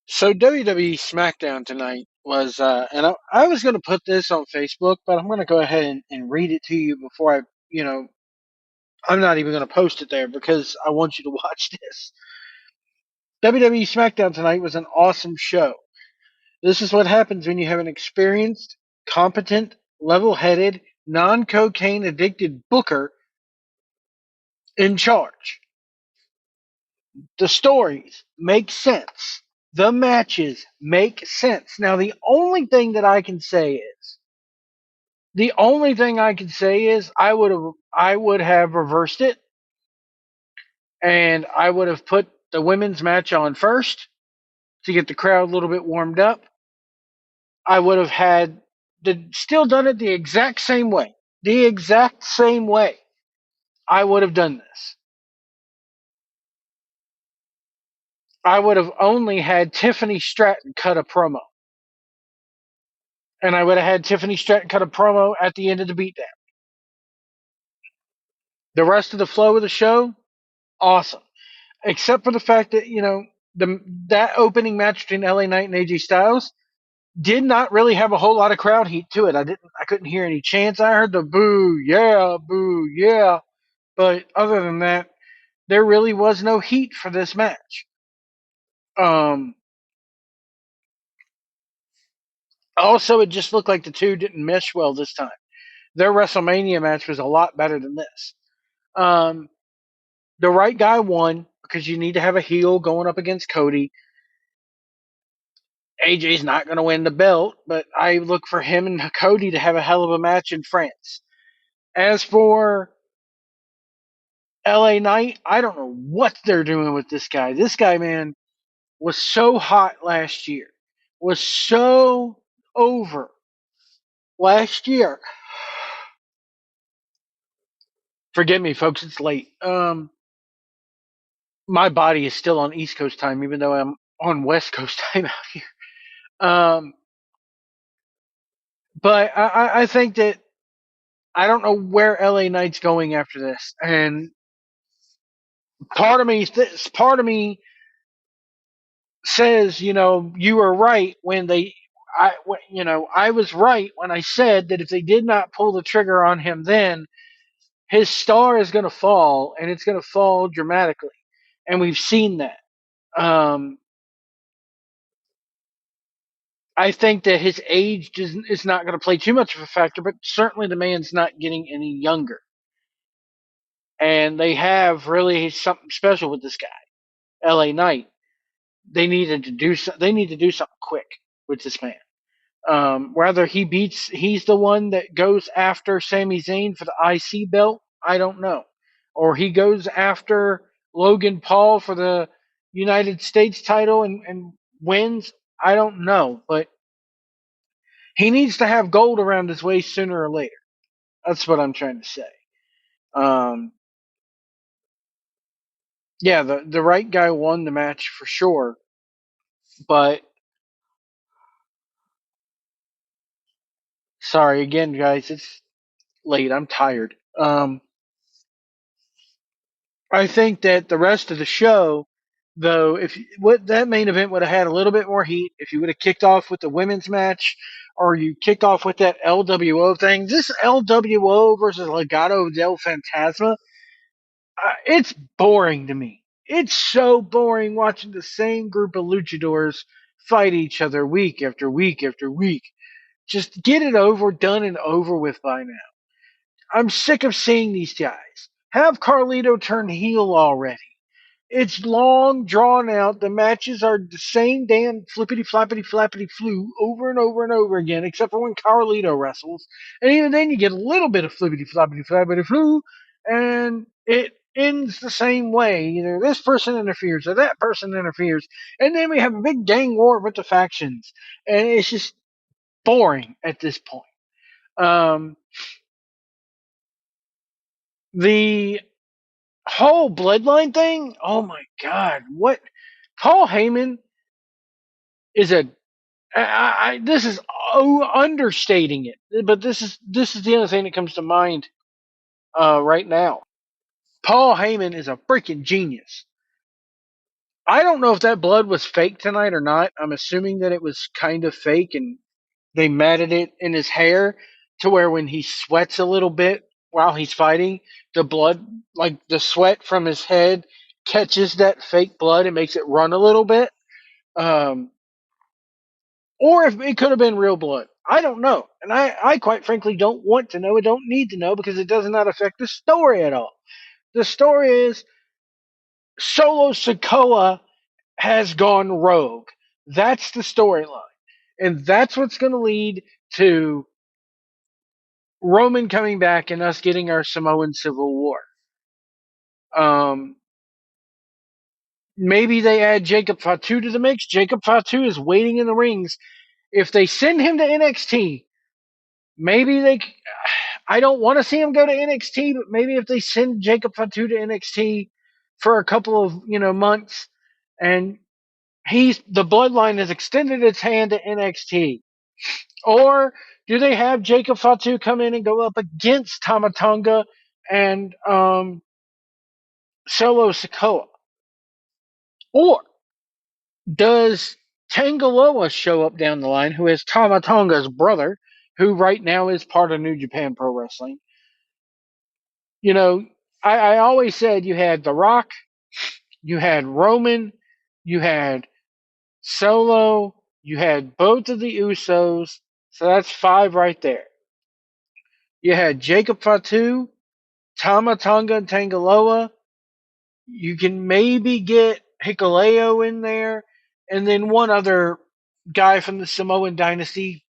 So WWE SmackDown tonight was, and I was going to put this on Facebook, but I'm going to go ahead and read it to you before you know, I'm not even going to post it there because I want you to watch this. WWE SmackDown tonight was an awesome show. This is what happens when you have an experienced, competent, level-headed, non-cocaine addicted booker in charge. The stories make sense. The matches make sense. Now, the only thing I can say is I would have reversed it and I would have put the women's match on first to get the crowd a little bit warmed up. I would have still done it the exact same way. The exact same way I would have done this. I would have only had Tiffany Stratton cut a promo. And I would have had Tiffany Stratton cut a promo at the end of the beatdown. The rest of the flow of the show, awesome. Except for the fact that, that opening match between LA Knight and AJ Styles did not really have a whole lot of crowd heat to it. I couldn't hear any chants. I heard the boo, yeah. But other than that, there really was no heat for this match. Um, Also, it just looked like the two didn't mesh well this time. Their WrestleMania match was a lot better than this. Um, the right guy won because you need to have a heel going up against Cody. AJ's not going to win the belt, but I look for him and Cody to have a hell of a match in France. As for LA Knight, I don't know what they're doing with this guy. This guy, man, was so hot last year, was so over last year. Forgive me, folks, it's late. My body is still on East Coast time, even though I'm on West Coast time out here. Um, but I think that I don't know where LA Knight's going after this, and part of me says, you were right when I was right when I said that if they did not pull the trigger on him, then his star is going to fall, and it's going to fall dramatically, and we've seen that. Um, I think that his age is not going to play too much of a factor, but certainly the man's not getting any younger, and they have really something special with this guy, LA Knight. They need to do something quick with this man. Whether he's the one that goes after Sami Zayn for the IC belt, I don't know. Or he goes after Logan Paul for the United States title and wins, I don't know. But he needs to have gold around his waist sooner or later. That's what I'm trying to say. Um, yeah, the right guy won the match for sure, but sorry again, guys. It's late. I'm tired. I think that the rest of the show, though, if what that main event would have had a little bit more heat, if you would have kicked off with the women's match, or you kicked off with that LWO thing, this LWO versus Legado del Fantasma, it's boring to me. It's so boring watching the same group of luchadors fight each other week after week after week. Just get it over, done and over with by now. I'm sick of seeing these guys. Have Carlito turn heel already. It's long, drawn out. The matches are the same damn flippity floppity flappity flu over and over and over again, except for when Carlito wrestles. And even then, you get a little bit of flippity floppity flappity flu, and it ends the same way. Either this person interferes or that person interferes, and then we have a big gang war with the factions, and it's just boring at this point. Um, the whole bloodline thing, oh my god, what Paul Heyman is this is understating it, but this is the other thing that comes to mind right now. Paul Heyman is a freaking genius. I don't know if that blood was fake tonight or not. I'm assuming that it was kind of fake and they matted it in his hair to where when he sweats a little bit while he's fighting, the blood, like the sweat from his head, catches that fake blood and makes it run a little bit. Um, or if it could have been real blood. I don't know. And I quite frankly don't want to know. I don't need to know because it does not affect the story at all. The story is Solo Sokoa has gone rogue. That's the storyline. And that's what's going to lead to Roman coming back and us getting our Samoan Civil War. Um, maybe they add Jacob Fatu to the mix. Jacob Fatu is waiting in the rings. If they send him to NXT, maybe they. I don't want to see him go to NXT, but maybe if they send Jacob Fatu to NXT for a couple of months, and the bloodline has extended its hand to NXT, or do they have Jacob Fatu come in and go up against Tamatonga and Solo Sikoa? Or does Tangaloa show up down the line, who is Tamatonga's brother, who right now is part of New Japan Pro Wrestling? You know, I always said you had The Rock, you had Roman, you had Solo, you had both of the Usos, so that's 5 right there. You had Jacob Fatu, Tamatonga, and Tangaloa. You can maybe get Hikuleo in there, and then one other guy from the Samoan dynasty.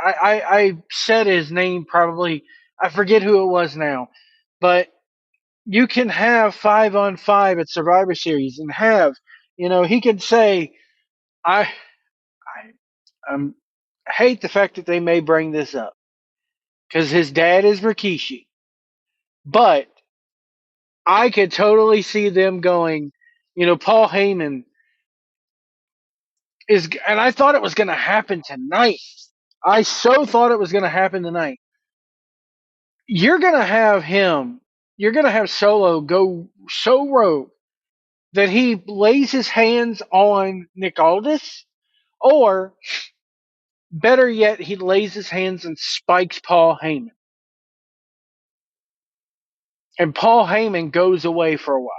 I said his name probably. I forget who it was now, but you can have 5-on-5 at Survivor Series and have, he could say, I, I hate the fact that they may bring this up because his dad is Rikishi, but I could totally see them going, Paul Heyman and I thought it was going to happen tonight. I so thought it was going to happen tonight. You're going to have him, you're going to have Solo go so rogue that he lays his hands on Nick Aldis, or better yet, he lays his hands and spikes Paul Heyman. And Paul Heyman goes away for a while.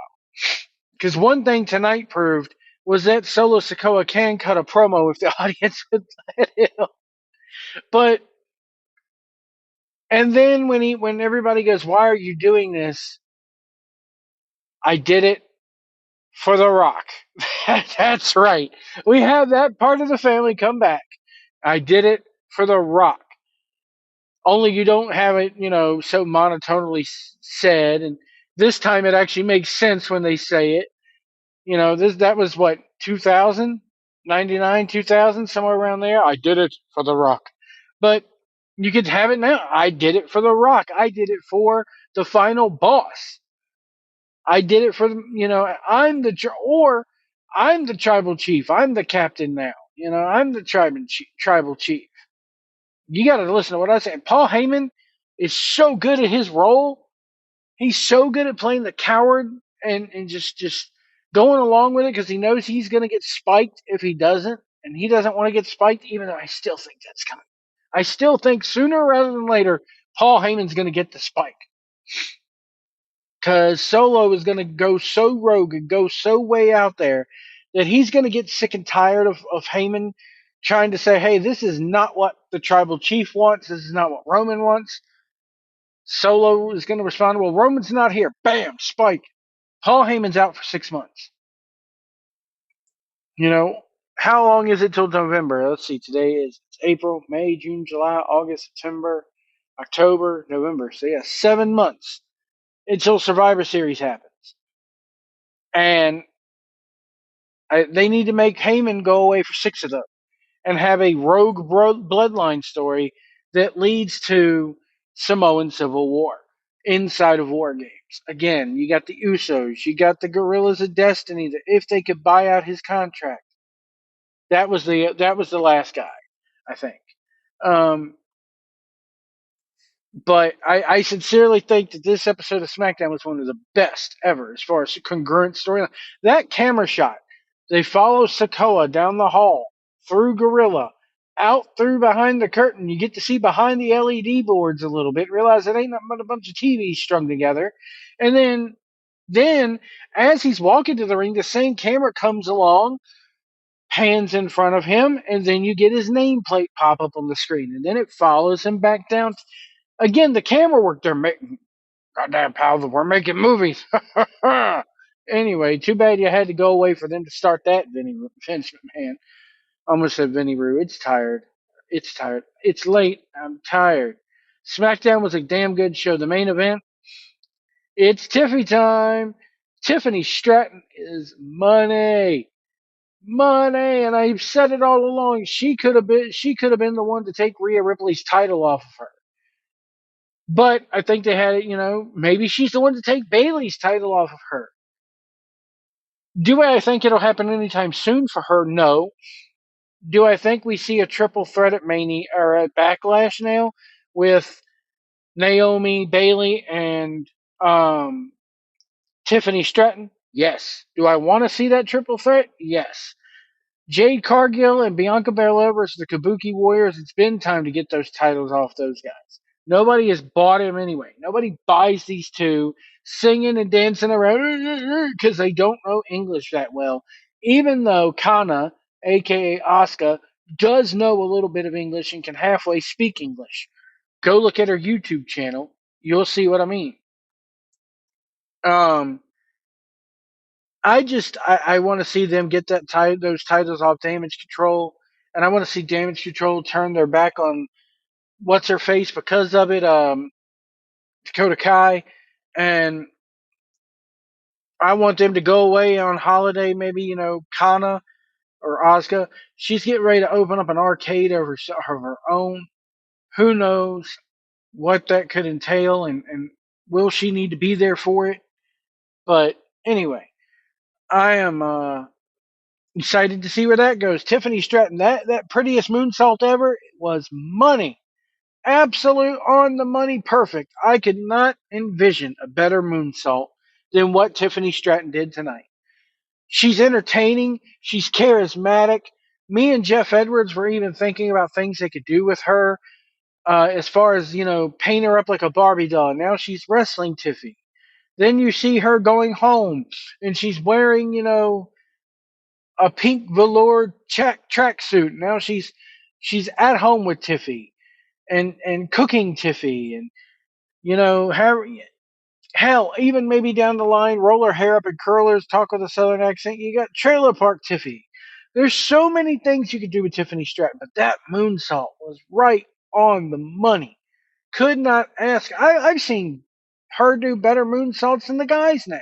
Because one thing tonight proved was that Solo Sikoa can cut a promo if the audience would let him. But and then when everybody goes, "Why are you doing this?" I did it for The Rock. That's right. We have that part of the family come back. I did it for The Rock. Only you don't have it, so monotonally said. And this time it actually makes sense when they say it. That was what 2000, 99, 2000, somewhere around there. I did it for The Rock. But you could have it now. I did it for The Rock. I did it for the final boss. I did it for I'm the tribal chief. I'm the captain now. I'm the tribal chief. You got to listen to what I say. Paul Heyman is so good at his role. He's so good at playing the coward and just going along with it because he knows he's going to get spiked if he doesn't, and he doesn't want to get spiked. Even though I still think that's coming. I still think sooner rather than later, Paul Heyman's going to get the spike. Because Solo is going to go so rogue and go so way out there that he's going to get sick and tired of Heyman trying to say, hey, this is not what the tribal chief wants. This is not what Roman wants. Solo is going to respond, well, Roman's not here. Bam, spike. Paul Heyman's out for 6 months. How long is it till November? Let's see. Today is April, May, June, July, August, September, October, November. So, yeah, 7 months until Survivor Series happens. And they need to make Heyman go away for 6 of them and have a rogue bloodline story that leads to Samoan Civil War inside of War Games. Again, you got the Usos, you got the Gorillas of Destiny. That if they could buy out his contract, that was the last guy, I think. But I sincerely think that this episode of SmackDown was one of the best ever as far as congruent storyline. That camera shot They follow Sokoa down the hall, through Gorilla, out through behind the curtain. You get to see behind the LED boards a little bit, realize it ain't nothing but a bunch of TVs strung together. And then as he's walking to the ring, the same camera comes along, pans in front of him, and then you get his nameplate pop up on the screen. And then it follows him back down. Again, the camera work they're making. Goddamn, pal, we're making movies. Anyway, too bad you had to go away for them to start that, Vince McMahon. Almost said Vinny Roo. It's tired. It's tired. It's late. I'm tired. SmackDown was a damn good show. The main event, it's Tiffy time. Tiffany Stratton is money. Money, and I've said it all along. She could have been the one to take Rhea Ripley's title off of her. But I think they had it, maybe she's the one to take Bayley's title off of her. Do I think it'll happen anytime soon for her? No. Do I think we see a triple threat at Mania or at Backlash now with Naomi, Bayley, and Tiffany Stratton? Yes. Do I want to see that triple threat? Yes. Jade Cargill and Bianca Belair versus the Kabuki Warriors. It's been time to get those titles off those guys. Nobody has bought him anyway. Nobody buys these two singing and dancing around because they don't know English that well. Even though Kana, aka Asuka, does know a little bit of English and can halfway speak English. Go look at her YouTube channel. You'll see what I mean. Um, I want to see them get those titles off Damage Control, and I want to see Damage Control turn their back on what's her face because of it. Dakota Kai, and I want them to go away on holiday. Maybe Kana or Asuka. She's getting ready to open up an arcade of her own. Who knows what that could entail, and will she need to be there for it? But anyway, I am excited to see where that goes. Tiffany Stratton, that prettiest moonsault ever was money. Absolute on the money perfect. I could not envision a better moonsault than what Tiffany Stratton did tonight. She's entertaining, she's charismatic. Me and Jeff Edwards were even thinking about things they could do with her, as far as, paint her up like a Barbie doll. Now she's wrestling Tiffy. Then you see her going home and she's wearing, a pink velour tracksuit. Now she's at home with Tiffy and cooking Tiffy, and hell, even maybe down the line, roll her hair up in curlers, talk with a southern accent. You got Trailer Park Tiffy. There's so many things you could do with Tiffany Stratton, but that moonsault was right on the money. Could not ask. I've seen her do better moonsaults than the guys now.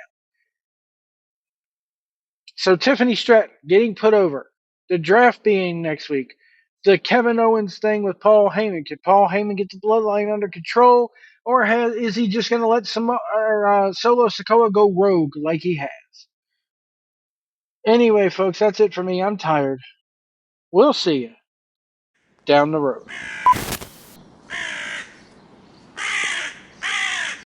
So Tiffany Stratton getting put over. The draft being next week. The Kevin Owens thing with Paul Heyman. Can Paul Heyman get the bloodline under control, or is he just going to let Solo Sikoa go rogue like he has? Anyway, folks, that's it for me. I'm tired. We'll see you down the road.